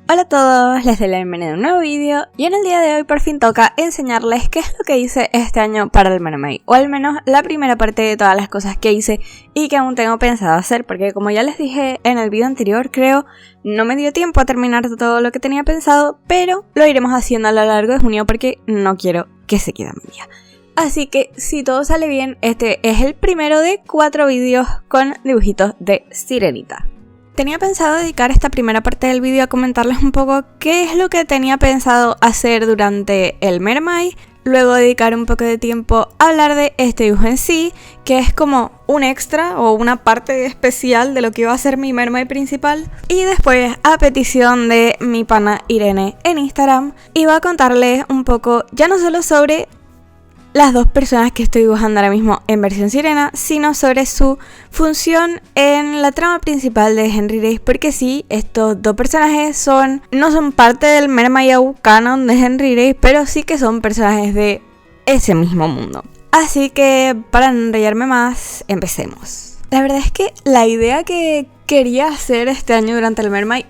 Hola a todos, les doy la bienvenida a un nuevo vídeo y en el día de hoy por fin toca enseñarles qué es lo que hice este año para el Mermaid, o al menos la primera parte de todas las cosas que hice y que aún tengo pensado hacer, porque como ya les dije en el vídeo anterior, creo, no me dio tiempo a terminar todo lo que tenía pensado, pero lo iremos haciendo a lo largo de junio porque no quiero que se quede a media. Así que si todo sale bien, este es el primero de 4 vídeos con dibujitos de Sirenita. Tenía pensado dedicar esta primera parte del vídeo a comentarles un poco qué es lo que tenía pensado hacer durante el Mermaid, luego dedicar un poco de tiempo a hablar de este dibujo en sí, que es como un extra o una parte especial de lo que iba a ser mi Mermaid principal, y después, a petición de mi pana Irene en Instagram, iba a contarles un poco ya no solo sobre las dos personas que estoy dibujando ahora mismo en versión sirena, sino sobre su función en la trama principal de Henry Race, porque sí, estos dos personajes no son parte del Mermaid canon de Henry Race, pero sí que son personajes de ese mismo mundo. Así que, para no enrollarme más, empecemos. La verdad es que la idea que quería hacer este año durante el Mermaid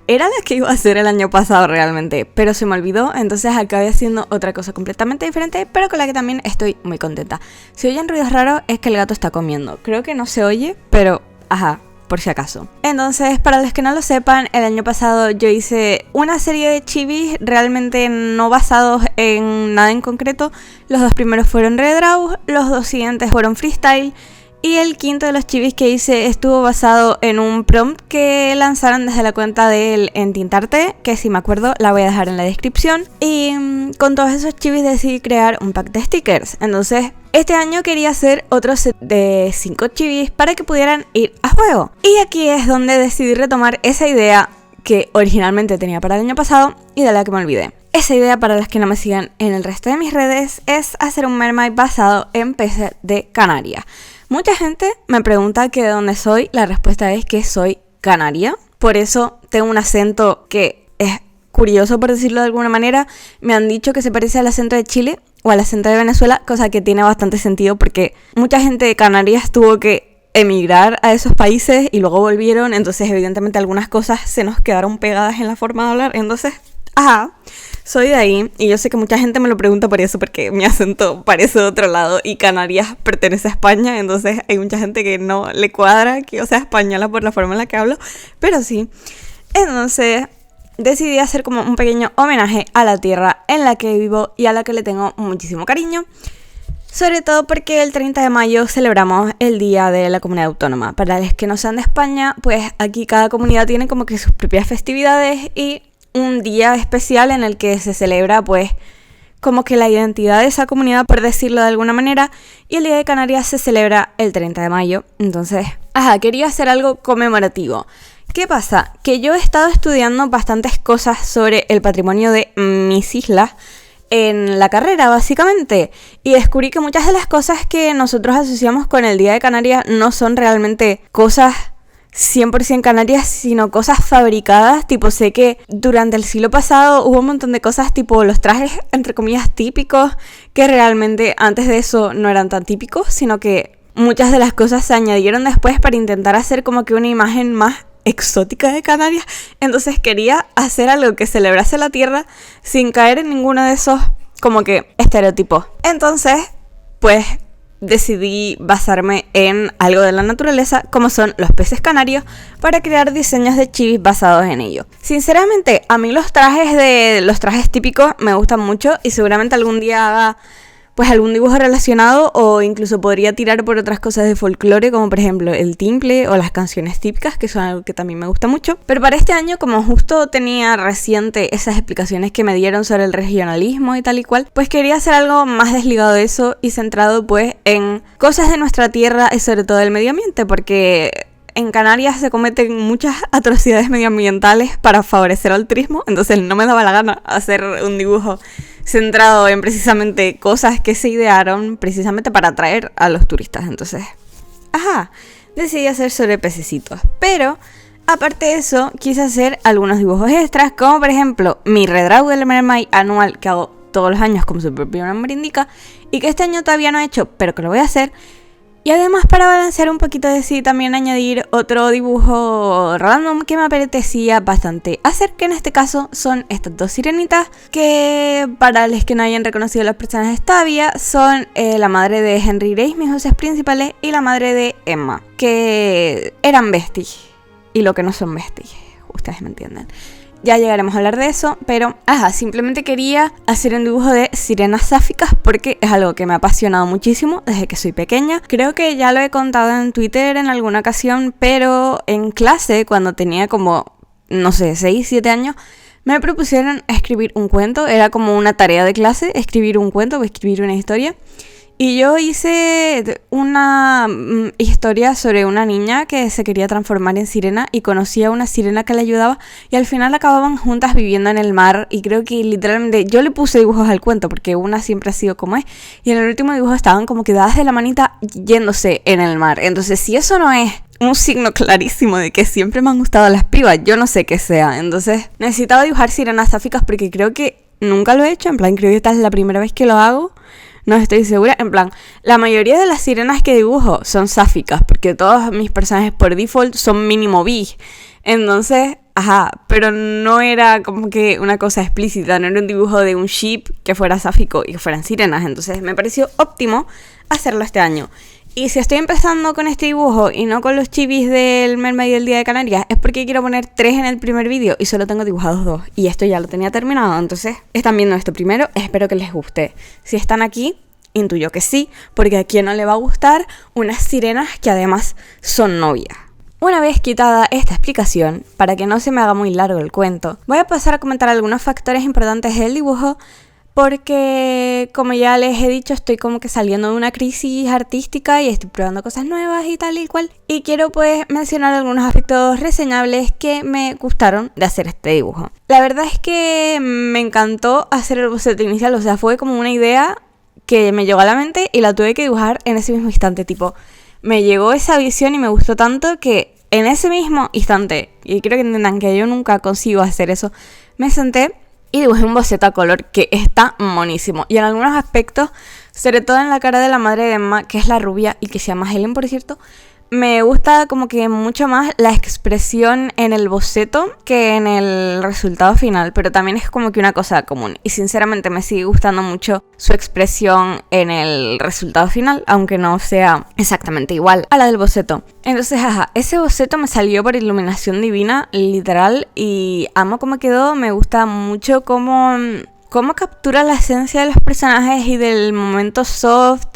era la que iba a hacer el año pasado realmente, pero se me olvidó, entonces acabé haciendo otra cosa completamente diferente, pero con la que también estoy muy contenta. Si oyen ruidos raros es que el gato está comiendo. Creo que no se oye, pero ajá, por si acaso. Entonces, para los que no lo sepan, el año pasado yo hice una serie de chibis realmente no basados en nada en concreto. Los dos primeros fueron redraws, los dos siguientes fueron freestyle. Y el quinto de los chibis que hice estuvo basado en un prompt que lanzaron desde la cuenta de él en Tintarte, que si me acuerdo la voy a dejar en la descripción. Y con todos esos chibis decidí crear un pack de stickers. Entonces, este año quería hacer otro set de 5 chibis para que pudieran ir a juego. Y aquí es donde decidí retomar esa idea que originalmente tenía para el año pasado y de la que me olvidé. Esa idea, para las que no me sigan en el resto de mis redes, es hacer un Mermaid basado en peces de Canarias. Mucha gente me pregunta que de dónde soy. La respuesta es que soy canaria. Por eso tengo un acento que es curioso, por decirlo de alguna manera. Me han dicho que se parece al acento de Chile o al acento de Venezuela, cosa que tiene bastante sentido porque mucha gente de Canarias tuvo que emigrar a esos países y luego volvieron. Entonces, evidentemente, algunas cosas se nos quedaron pegadas en la forma de hablar. Entonces, soy de ahí y yo sé que mucha gente me lo pregunta por eso, porque mi acento parece de otro lado y Canarias pertenece a España, entonces hay mucha gente que no le cuadra que yo sea española por la forma en la que hablo, pero sí. Entonces decidí hacer como un pequeño homenaje a la tierra en la que vivo y a la que le tengo muchísimo cariño. Sobre todo porque el 30 de mayo celebramos el Día de la Comunidad Autónoma. Para los que no sean de España, pues aquí cada comunidad tiene como que sus propias festividades y un día especial en el que se celebra pues como que la identidad de esa comunidad, por decirlo de alguna manera, y el Día de Canarias se celebra el 30 de mayo. Entonces, quería hacer algo conmemorativo. ¿Qué pasa? Que yo he estado estudiando bastantes cosas sobre el patrimonio de mis islas en la carrera, básicamente, y descubrí que muchas de las cosas que nosotros asociamos con el Día de Canarias no son realmente cosas 100% canarias, sino cosas fabricadas. Tipo, sé que durante el siglo pasado hubo un montón de cosas tipo los trajes, entre comillas, típicos, que realmente antes de eso no eran tan típicos, sino que muchas de las cosas se añadieron después para intentar hacer como que una imagen más exótica de Canarias. Entonces quería hacer algo que celebrase la tierra sin caer en ninguno de esos como que estereotipos. Entonces, pues decidí basarme en algo de la naturaleza, como son los peces canarios, para crear diseños de chibis basados en ello. Sinceramente, a mí los trajes típicos me gustan mucho y seguramente algún día haga pues algún dibujo relacionado, o incluso podría tirar por otras cosas de folclore, como por ejemplo el timple o las canciones típicas, que son algo que también me gusta mucho. Pero para este año, como justo tenía reciente esas explicaciones que me dieron sobre el regionalismo y tal y cual, pues quería hacer algo más desligado de eso y centrado pues en cosas de nuestra tierra y sobre todo del medio ambiente, porque en Canarias se cometen muchas atrocidades medioambientales para favorecer al turismo. Entonces no me daba la gana hacer un dibujo centrado en precisamente cosas que se idearon precisamente para atraer a los turistas. Entonces, decidí hacer sobre pececitos. Pero, aparte de eso, quise hacer algunos dibujos extras, como por ejemplo mi redraw del Mermaid anual, que hago todos los años como su propio nombre indica, y que este año todavía no he hecho, pero que lo voy a hacer. Y además, para balancear un poquito, decidí también añadir otro dibujo random que me apetecía bastante hacer, que en este caso son estas dos sirenitas, que para los que no hayan reconocido los personajes todavía, son la madre de Henry Grace, mis voces principales, y la madre de Emma, que eran besties, y lo que no son besties, ustedes me entienden. Ya llegaremos a hablar de eso, pero simplemente quería hacer un dibujo de sirenas sáficas porque es algo que me ha apasionado muchísimo desde que soy pequeña. Creo que ya lo he contado en Twitter en alguna ocasión, pero en clase, cuando tenía como, no sé, 6, 7 años, me propusieron escribir un cuento. Era como una tarea de clase, escribir un cuento o escribir una historia. Y yo hice una historia sobre una niña que se quería transformar en sirena y conocía a una sirena que le ayudaba y al final acababan juntas viviendo en el mar y creo que literalmente yo le puse dibujos al cuento porque una siempre ha sido como es y en el último dibujo estaban como quedadas de la manita yéndose en el mar. Entonces si eso no es un signo clarísimo de que siempre me han gustado las pibas, yo no sé qué sea. Entonces necesitaba dibujar sirenas sáficas porque creo que nunca lo he hecho, en plan creo que esta es la primera vez que lo hago. No estoy segura, en plan, la mayoría de las sirenas que dibujo son sáficas, porque todos mis personajes por default son mínimo bi. Entonces, pero no era como que una cosa explícita, no era un dibujo de un ship que fuera sáfico y que fueran sirenas. Entonces me pareció óptimo hacerlo este año. Y si estoy empezando con este dibujo y no con los chibis del Mermaid del Día de Canarias, es porque quiero poner 3 en el primer vídeo y solo tengo dibujados 2. Y esto ya lo tenía terminado, entonces están viendo esto primero, espero que les guste. Si están aquí, intuyo que sí, porque a quién no le va a gustar unas sirenas que además son novias. Una vez quitada esta explicación, para que no se me haga muy largo el cuento, voy a pasar a comentar algunos factores importantes del dibujo, porque como ya les he dicho estoy como que saliendo de una crisis artística y estoy probando cosas nuevas y tal y cual y quiero pues mencionar algunos aspectos reseñables que me gustaron de hacer este dibujo. La verdad es que me encantó hacer el boceto inicial, o sea fue como una idea que me llegó a la mente y la tuve que dibujar en ese mismo instante, tipo me llegó esa visión y me gustó tanto que en ese mismo instante, y creo que entiendan que yo nunca consigo hacer eso, me senté y dibujé un boceto a color que está monísimo. Y en algunos aspectos, sobre todo en la cara de la madre de Emma, que es la rubia y que se llama Helen, por cierto, me gusta como que mucho más la expresión en el boceto que en el resultado final, pero también es como que una cosa común. Y sinceramente me sigue gustando mucho su expresión en el resultado final, aunque no sea exactamente igual a la del boceto. Entonces, ese boceto me salió por iluminación divina, literal, y amo cómo quedó, me gusta mucho cómo captura la esencia de los personajes y del momento soft.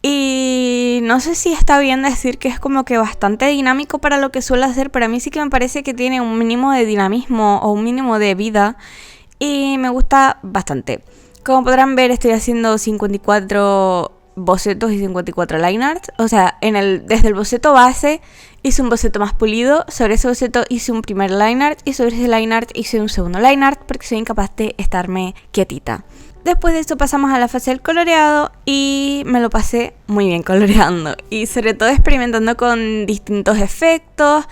Y no sé si está bien decir que es como que bastante dinámico para lo que suele hacer, pero a mí sí que me parece que tiene un mínimo de dinamismo o un mínimo de vida y me gusta bastante. Como podrán ver estoy haciendo 54 bocetos y 54 line art, o sea, desde el boceto base hice un boceto más pulido, sobre ese boceto hice un primer line art y sobre ese line art hice un segundo line art porque soy incapaz de estarme quietita. Después de esto pasamos a la fase del coloreado y me lo pasé muy bien coloreando y sobre todo experimentando con distintos efectos.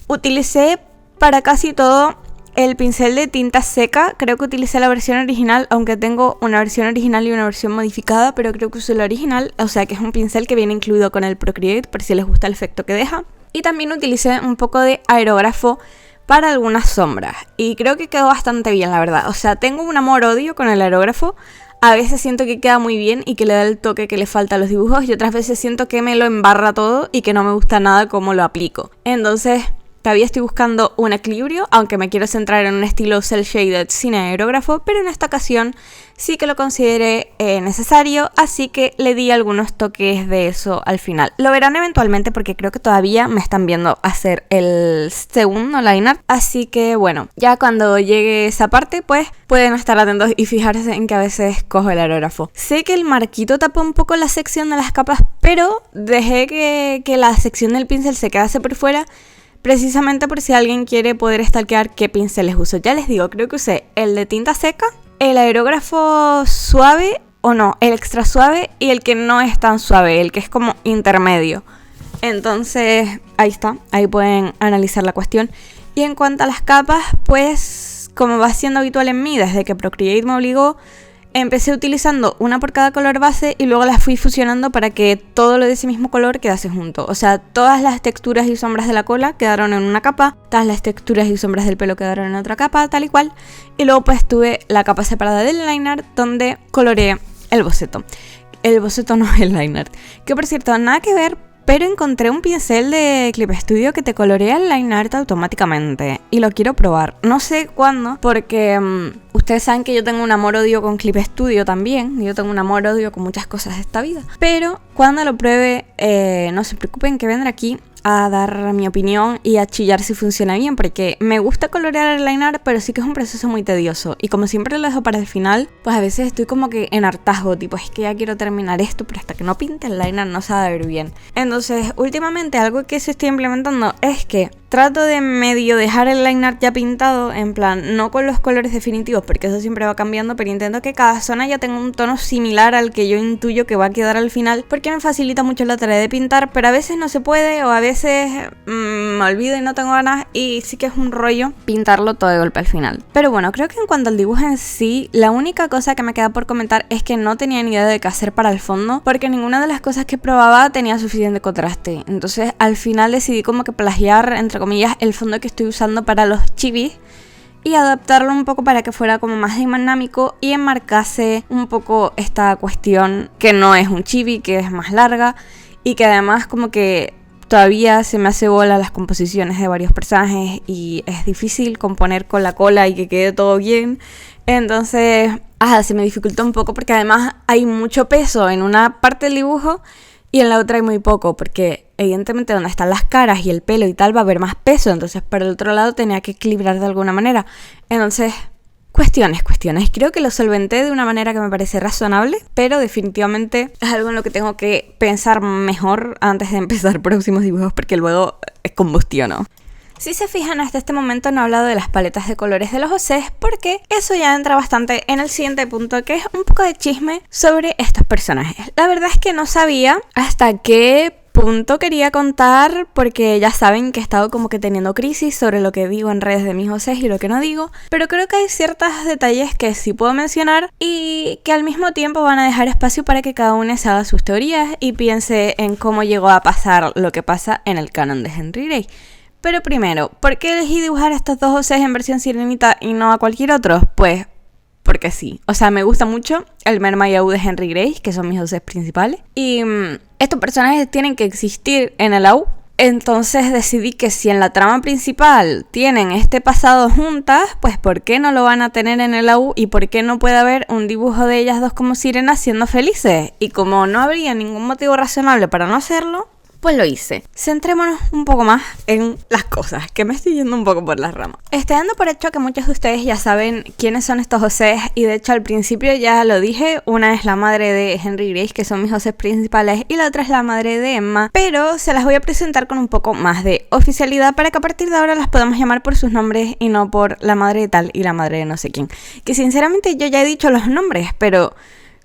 Utilicé para casi todo el pincel de tinta seca, creo que utilicé la versión original, aunque tengo una versión original y una versión modificada, pero creo que usé la original, o sea que es un pincel que viene incluido con el Procreate por si les gusta el efecto que deja. Y también utilicé un poco de aerógrafo para algunas sombras y creo que quedó bastante bien, la verdad. O sea, tengo un amor-odio con el aerógrafo. A veces siento que queda muy bien y que le da el toque que le falta a los dibujos y otras veces siento que me lo embarra todo y que no me gusta nada cómo lo aplico. Entonces todavía estoy buscando un equilibrio, aunque me quiero centrar en un estilo cel shaded sin aerógrafo, pero en esta ocasión sí que lo consideré necesario, así que le di algunos toques de eso al final. Lo verán eventualmente porque creo que todavía me están viendo hacer el segundo line art, así que bueno, ya cuando llegue esa parte pues pueden estar atentos y fijarse en que a veces cojo el aerógrafo. Sé que el marquito tapó un poco la sección de las capas, pero dejé que la sección del pincel se quedase por fuera, precisamente por si alguien quiere poder stalkear qué pinceles uso. Ya les digo, creo que usé el de tinta seca, el aerógrafo suave, o no, el extra suave y el que no es tan suave, el que es como intermedio. Entonces, ahí está, ahí pueden analizar la cuestión. Y en cuanto a las capas, pues como va siendo habitual en mí, desde que Procreate me obligó, empecé utilizando una por cada color base y luego las fui fusionando para que todo lo de ese mismo color quedase junto. O sea, todas las texturas y sombras de la cola quedaron en una capa, todas las texturas y sombras del pelo quedaron en otra capa, tal y cual. Y luego pues tuve la capa separada del liner donde coloreé el boceto. El boceto no es el liner. Que por cierto, nada que ver, pero encontré un pincel de Clip Studio que te colorea el line art automáticamente y lo quiero probar. No sé cuándo, porque ustedes saben que yo tengo un amor-odio con Clip Studio también. Yo tengo un amor-odio con muchas cosas de esta vida. Pero cuando lo pruebe, no se preocupen que vendré aquí a dar mi opinión y a chillar si funciona bien, porque me gusta colorear el line art, pero sí que es un proceso muy tedioso y como siempre lo dejo para el final, pues a veces estoy como que en hartazgo, tipo es que ya quiero terminar esto, pero hasta que no pinte el line art no se va a ver bien. Entonces últimamente algo que se estoy implementando es que trato de medio dejar el line art ya pintado, en plan, no con los colores definitivos, porque eso siempre va cambiando, pero intento que cada zona ya tenga un tono similar al que yo intuyo que va a quedar al final, porque me facilita mucho la tarea de pintar, pero a veces no se puede, o a veces me olvido y no tengo ganas, y sí que es un rollo pintarlo todo de golpe al final. Pero bueno, creo que en cuanto al dibujo en sí, la única cosa que me queda por comentar es que no tenía ni idea de qué hacer para el fondo, porque ninguna de las cosas que probaba tenía suficiente contraste. Entonces al final decidí como que plagiar, entre comillas, el fondo que estoy usando para los chibis y adaptarlo un poco para que fuera como más dinámico y enmarcase un poco esta cuestión que no es un chibi, que es más larga y que además como que todavía se me hace bola las composiciones de varios personajes y es difícil componer con la cola y que quede todo bien. Entonces, se me dificultó un poco porque además hay mucho peso en una parte del dibujo y en la otra hay muy poco, porque evidentemente donde están las caras y el pelo y tal va a haber más peso, entonces para el otro lado tenía que equilibrar de alguna manera. Entonces, cuestiones. Creo que lo solventé de una manera que me parece razonable, pero definitivamente es algo en lo que tengo que pensar mejor antes de empezar próximos dibujos, porque luego es combustiono. Si se fijan, hasta este momento no he hablado de las paletas de colores de los OCs, porque eso ya entra bastante en el siguiente punto, que es un poco de chisme sobre estos personajes. La verdad es que no sabía hasta qué punto quería contar, porque ya saben que he estado como que teniendo crisis sobre lo que digo en redes de mis OCs y lo que no digo, pero creo que hay ciertos detalles que sí puedo mencionar y que al mismo tiempo van a dejar espacio para que cada uno se haga sus teorías y piense en cómo llegó a pasar lo que pasa en el canon de Henry Grey. Pero primero, ¿por qué elegí dibujar estos dos OCs en versión sirenita y no a cualquier otro? Pues porque sí. O sea, me gusta mucho el Mermaid AU de Henry Grey, que son mis OCs principales. Y estos personajes tienen que existir en el AU. Entonces decidí que si en la trama principal tienen este pasado juntas, pues ¿por qué no lo van a tener en el AU? ¿Y por qué no puede haber un dibujo de ellas dos como sirenas siendo felices? Y como no habría ningún motivo razonable para no hacerlo, pues lo hice. Centrémonos un poco más en las cosas, que me estoy yendo un poco por las ramas. Estoy dando por hecho que muchos de ustedes ya saben quiénes son estos OCs, y de hecho al principio ya lo dije. Una es la madre de Henry Grey, que son mis OCs principales, y la otra es la madre de Emma, pero se las voy a presentar con un poco más de oficialidad para que a partir de ahora las podamos llamar por sus nombres y no por la madre de tal y la madre de no sé quién. Que sinceramente yo ya he dicho los nombres, pero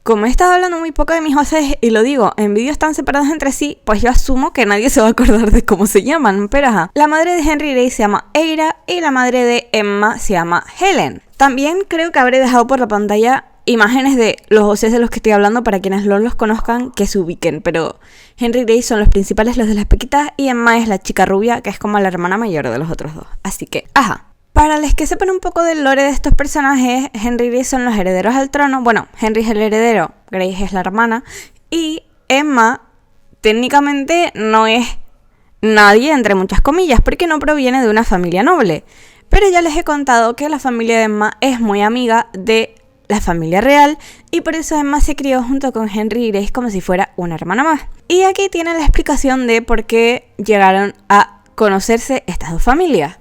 como he estado hablando muy poco de mis OCs y lo digo, en vídeos tan separados entre sí, pues yo asumo que nadie se va a acordar de cómo se llaman, pero ajá. La madre de Henry Grey se llama Eira y la madre de Emma se llama Helen. También creo que habré dejado por la pantalla imágenes de los OCs de los que estoy hablando para quienes no los conozcan, que se ubiquen, pero Henry Grey son los principales, los de las pequitas, y Emma es la chica rubia, que es como la hermana mayor de los otros dos. Así que, para los que sepan un poco del lore de estos personajes, Henry Grey son los herederos al trono. Bueno, Henry es el heredero, Grey es la hermana, y Emma técnicamente no es nadie, entre muchas comillas, porque no proviene de una familia noble. Pero ya les he contado que la familia de Emma es muy amiga de la familia real, y por eso Emma se crió junto con Henry Grey como si fuera una hermana más. Y aquí tienen la explicación de por qué llegaron a conocerse estas dos familias.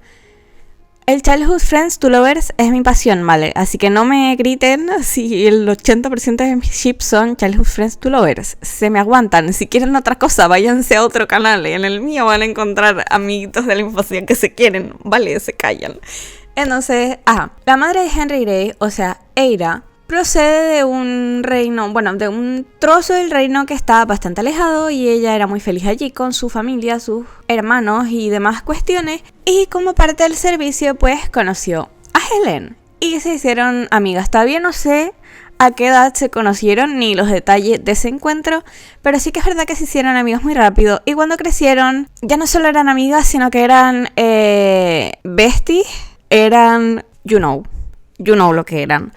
El Childhood Friends to Lovers es mi pasión, ¿vale? Así que no me griten si el 80% de mis ships son Childhood Friends to Lovers. Se me aguantan. Si quieren otra cosa, váyanse a otro canal. En el mío van a encontrar amiguitos de la infancia que se quieren, ¿vale? Se callan. Entonces, la madre de Henry Grey, o sea, Eira, procede de un reino, de un trozo del reino que está bastante alejado, y ella era muy feliz allí con su familia, sus hermanos y demás cuestiones, y como parte del servicio pues conoció a Helen y se hicieron amigas. Todavía no sé a qué edad se conocieron ni los detalles de ese encuentro, pero sí que es verdad que se hicieron amigos muy rápido y cuando crecieron ya no solo eran amigas, sino que eran besties, eran you know lo que eran.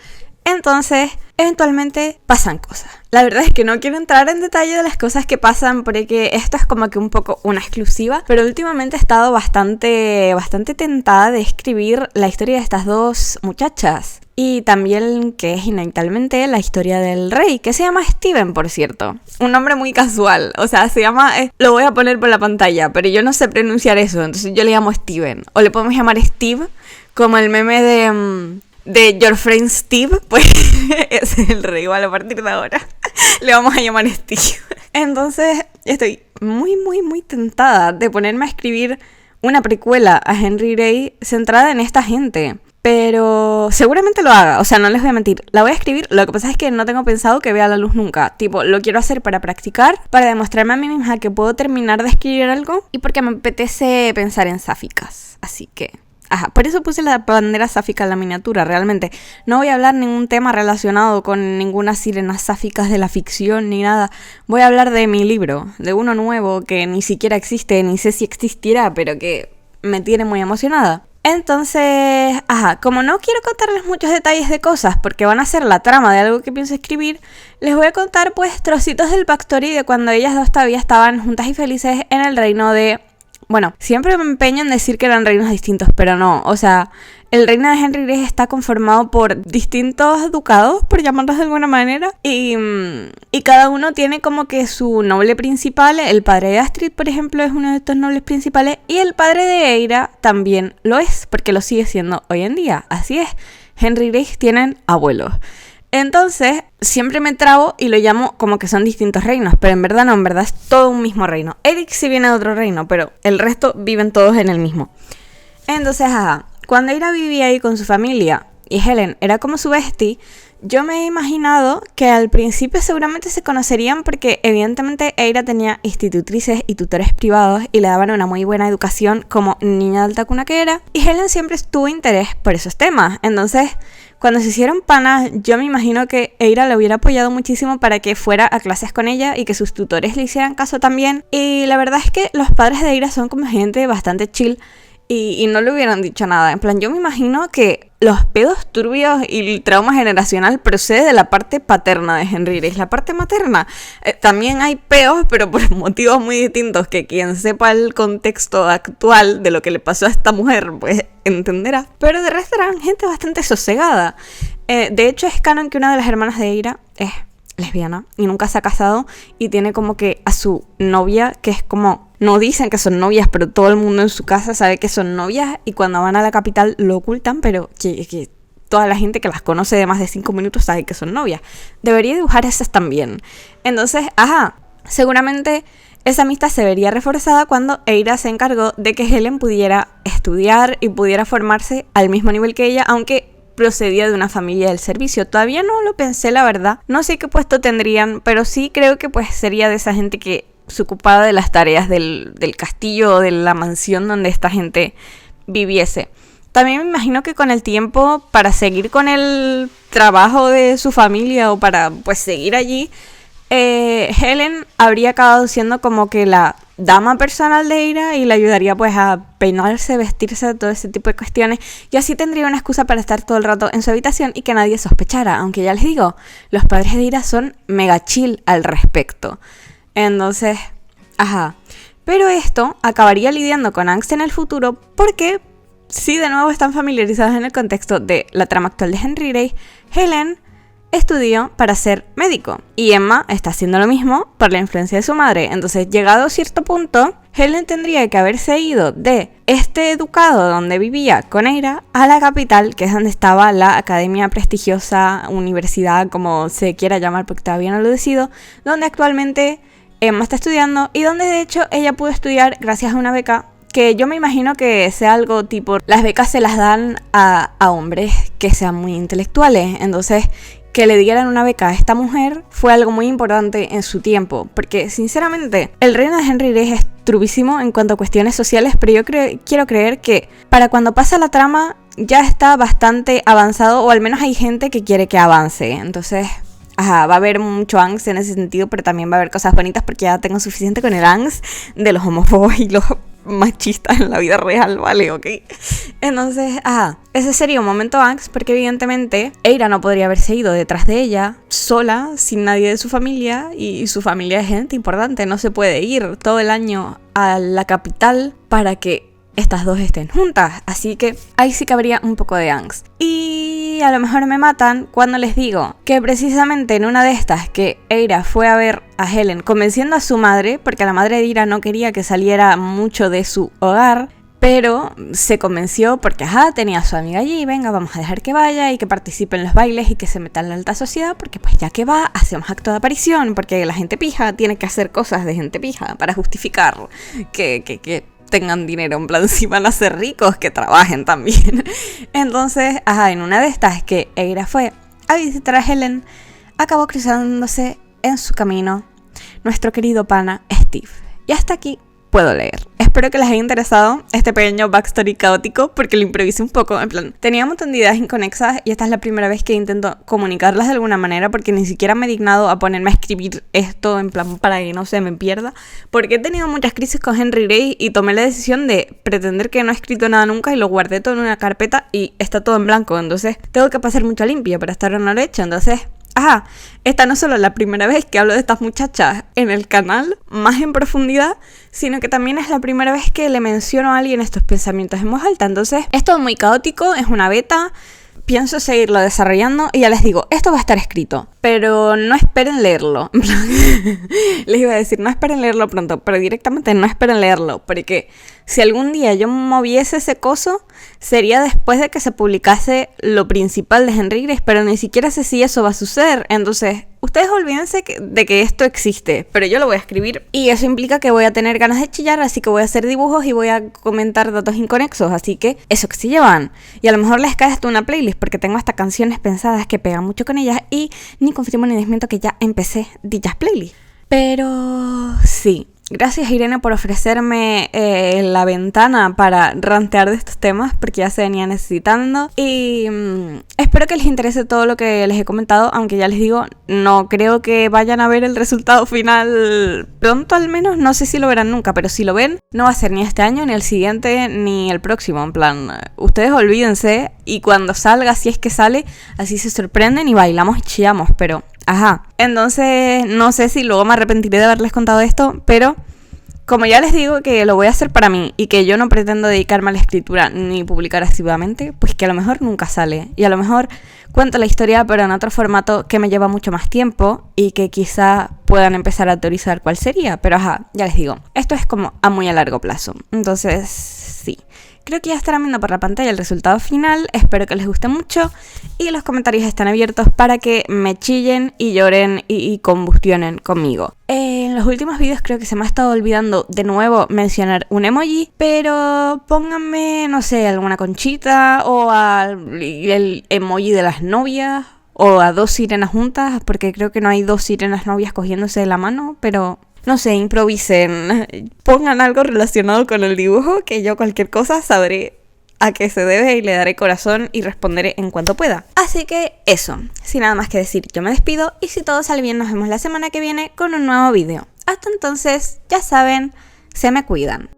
Entonces, eventualmente pasan cosas. La verdad es que no quiero entrar en detalle de las cosas que pasan porque esto es como que un poco una exclusiva, pero últimamente he estado bastante tentada de escribir la historia de estas dos muchachas. Y también, que es inevitablemente, la historia del rey, que se llama Steven, por cierto. Un nombre muy casual, o sea, se llama... lo voy a poner por la pantalla, pero yo no sé pronunciar eso, entonces yo le llamo Steven. O le podemos llamar Steve, como el meme de Your Friend Steve, pues ese es el rey, igual a partir de ahora le vamos a llamar Steve. Entonces estoy muy tentada de ponerme a escribir una precuela a Henry Grey centrada en esta gente. Pero seguramente lo haga, o sea, no les voy a mentir, la voy a escribir, lo que pasa es que no tengo pensado que vea la luz nunca, tipo, lo quiero hacer para practicar, para demostrarme a mí misma que puedo terminar de escribir algo y porque me apetece pensar en sáficas, así que... por eso puse la bandera sáfica en la miniatura, realmente. No voy a hablar ningún tema relacionado con ninguna sirena sáficas de la ficción ni nada. Voy a hablar de mi libro, de uno nuevo que ni siquiera existe, ni sé si existirá, pero que me tiene muy emocionada. Entonces, como no quiero contarles muchos detalles de cosas porque van a ser la trama de algo que pienso escribir, les voy a contar pues trocitos del backstory de cuando ellas dos todavía estaban juntas y felices en el reino de... Bueno, siempre me empeño en decir que eran reinos distintos, pero no, o sea, el reino de Henry Grey está conformado por distintos ducados, por llamarlos de alguna manera, y cada uno tiene como que su noble principal. El padre de Astrid, por ejemplo, es uno de estos nobles principales, y el padre de Eira también lo es, porque lo sigue siendo hoy en día, así es, Henry Grey tienen abuelos. Entonces, siempre me trabo y lo llamo como que son distintos reinos, pero en verdad no, en verdad es todo un mismo reino. Eric sí viene de otro reino, pero el resto viven todos en el mismo. Entonces, cuando Eira vivía ahí con su familia y Helen era como su bestie, yo me he imaginado que al principio seguramente se conocerían porque evidentemente Eira tenía institutrices y tutores privados y le daban una muy buena educación como niña de alta cuna que era, y Helen siempre tuvo interés por esos temas. Entonces, cuando se hicieron panas, yo me imagino que Eira le hubiera apoyado muchísimo para que fuera a clases con ella y que sus tutores le hicieran caso también. Y la verdad es que los padres de Eira son como gente bastante chill y no le hubieran dicho nada. En plan, yo me imagino que los pedos turbios y el trauma generacional procede de la parte paterna de Henry Grey. La parte materna, también hay peos, pero por motivos muy distintos que quien sepa el contexto actual de lo que le pasó a esta mujer, pues entenderá. Pero de resto eran gente bastante sosegada. De hecho, es canon que una de las hermanas de Eira es lesbiana y nunca se ha casado y tiene como que a su novia, que es como... No dicen que son novias, pero todo el mundo en su casa sabe que son novias y cuando van a la capital lo ocultan, pero que toda la gente que las conoce de más de 5 minutos sabe que son novias. Debería dibujar esas también. Entonces, seguramente esa amistad se vería reforzada cuando Eira se encargó de que Helen pudiera estudiar y pudiera formarse al mismo nivel que ella, aunque procedía de una familia del servicio. Todavía no lo pensé, la verdad. No sé qué puesto tendrían, pero sí creo que pues sería de esa gente que se ocupaba de las tareas del castillo o de la mansión donde esta gente viviese. También me imagino que con el tiempo, para seguir con el trabajo de su familia o para pues seguir allí, Helen habría acabado siendo como que la dama personal de Eira y le ayudaría pues a peinarse, vestirse, todo ese tipo de cuestiones, y así tendría una excusa para estar todo el rato en su habitación y que nadie sospechara, aunque ya les digo, los padres de Eira son mega chill al respecto. Entonces, pero esto acabaría lidiando con angst en el futuro porque, si de nuevo están familiarizados en el contexto de la trama actual de Henry Grey, Helen estudió para ser médico y Emma está haciendo lo mismo por la influencia de su madre. Entonces, llegado a cierto punto, Helen tendría que haberse ido de este ducado donde vivía con Eira a la capital, que es donde estaba la academia prestigiosa, universidad, como se quiera llamar porque todavía no lo decido, donde actualmente Emma está estudiando y donde de hecho ella pudo estudiar gracias a una beca que yo me imagino que sea algo tipo, las becas se las dan a hombres que sean muy intelectuales, entonces que le dieran una beca a esta mujer fue algo muy importante en su tiempo, porque sinceramente el reino de Henry Grey es trubísimo en cuanto a cuestiones sociales, pero yo quiero creer que para cuando pasa la trama ya está bastante avanzado, o al menos hay gente que quiere que avance. Entonces, va a haber mucho angst en ese sentido, pero también va a haber cosas bonitas porque ya tengo suficiente con el angst de los homófobos y los machistas en la vida real, ¿vale? ¿Ok? Entonces, ese sería un momento angst porque evidentemente Eira no podría haberse ido detrás de ella sola, sin nadie de su familia, y su familia es gente importante, no se puede ir todo el año a la capital para que estas dos estén juntas, así que ahí sí que habría un poco de angst. Y a lo mejor me matan cuando les digo que precisamente en una de estas que Eira fue a ver a Helen convenciendo a su madre, porque la madre de Eira no quería que saliera mucho de su hogar, pero se convenció porque tenía a su amiga allí, venga, vamos a dejar que vaya y que participe en los bailes y que se meta en la alta sociedad, porque pues ya que va, hacemos acto de aparición, porque la gente pija tiene que hacer cosas de gente pija para justificar que tengan dinero, en plan, si van a ser ricos, que trabajen también. Entonces, en una de estas que Eira fue a visitar a Helen, acabó cruzándose en su camino nuestro querido pana Steve. Y hasta aquí puedo leer. Espero que les haya interesado este pequeño backstory caótico porque lo improvisé un poco, en plan, tenía un montón de ideas inconexas y esta es la primera vez que intento comunicarlas de alguna manera porque ni siquiera me he dignado a ponerme a escribir esto en plan para que no se me pierda, porque he tenido muchas crisis con Henry Grey y tomé la decisión de pretender que no he escrito nada nunca y lo guardé todo en una carpeta y está todo en blanco, entonces tengo que pasar mucho limpio, pero hasta ahora no lo he hecho, entonces esta no es solo la primera vez que hablo de estas muchachas en el canal, más en profundidad, sino que también es la primera vez que le menciono a alguien estos pensamientos en voz alta. Entonces, es todo muy caótico, es una beta, pienso seguirlo desarrollando y ya les digo, esto va a estar escrito, pero no esperen leerlo. Les iba a decir, no esperen leerlo pronto, pero directamente no esperen leerlo, porque si algún día yo moviese ese coso, sería después de que se publicase lo principal de Henry Grace, pero ni siquiera sé si eso va a suceder. Entonces, ustedes olvídense de que esto existe, pero yo lo voy a escribir y eso implica que voy a tener ganas de chillar, así que voy a hacer dibujos y voy a comentar datos inconexos, así que eso que se llevan. Y a lo mejor les cae hasta una playlist porque tengo hasta canciones pensadas que pegan mucho con ellas y ni confirmo ni desmiento que ya empecé dichas playlists. Pero sí. Gracias Irene por ofrecerme la ventana para rantear de estos temas porque ya se venía necesitando y espero que les interese todo lo que les he comentado, aunque ya les digo, no creo que vayan a ver el resultado final pronto, al menos no sé si lo verán nunca, pero si lo ven no va a ser ni este año, ni el siguiente, ni el próximo, en plan, ustedes olvídense y cuando salga, si es que sale, así se sorprenden y bailamos y chillamos, pero entonces no sé si luego me arrepentiré de haberles contado esto, pero como ya les digo que lo voy a hacer para mí y que yo no pretendo dedicarme a la escritura ni publicar activamente, pues que a lo mejor nunca sale y a lo mejor cuento la historia pero en otro formato que me lleva mucho más tiempo y que quizá puedan empezar a teorizar cuál sería, pero ya les digo, esto es como a muy a largo plazo, entonces sí. Creo que ya estarán viendo por la pantalla el resultado final, espero que les guste mucho y los comentarios están abiertos para que me chillen y lloren y combustionen conmigo. En los últimos vídeos creo que se me ha estado olvidando de nuevo mencionar un emoji, pero pónganme, no sé, alguna conchita o el emoji de las novias o a dos sirenas juntas, porque creo que no hay dos sirenas novias cogiéndose de la mano, pero no sé, improvisen, pongan algo relacionado con el dibujo, que yo cualquier cosa sabré a qué se debe y le daré corazón y responderé en cuanto pueda. Así que eso, sin nada más que decir, yo me despido y si todo sale bien nos vemos la semana que viene con un nuevo vídeo. Hasta entonces, ya saben, se me cuidan.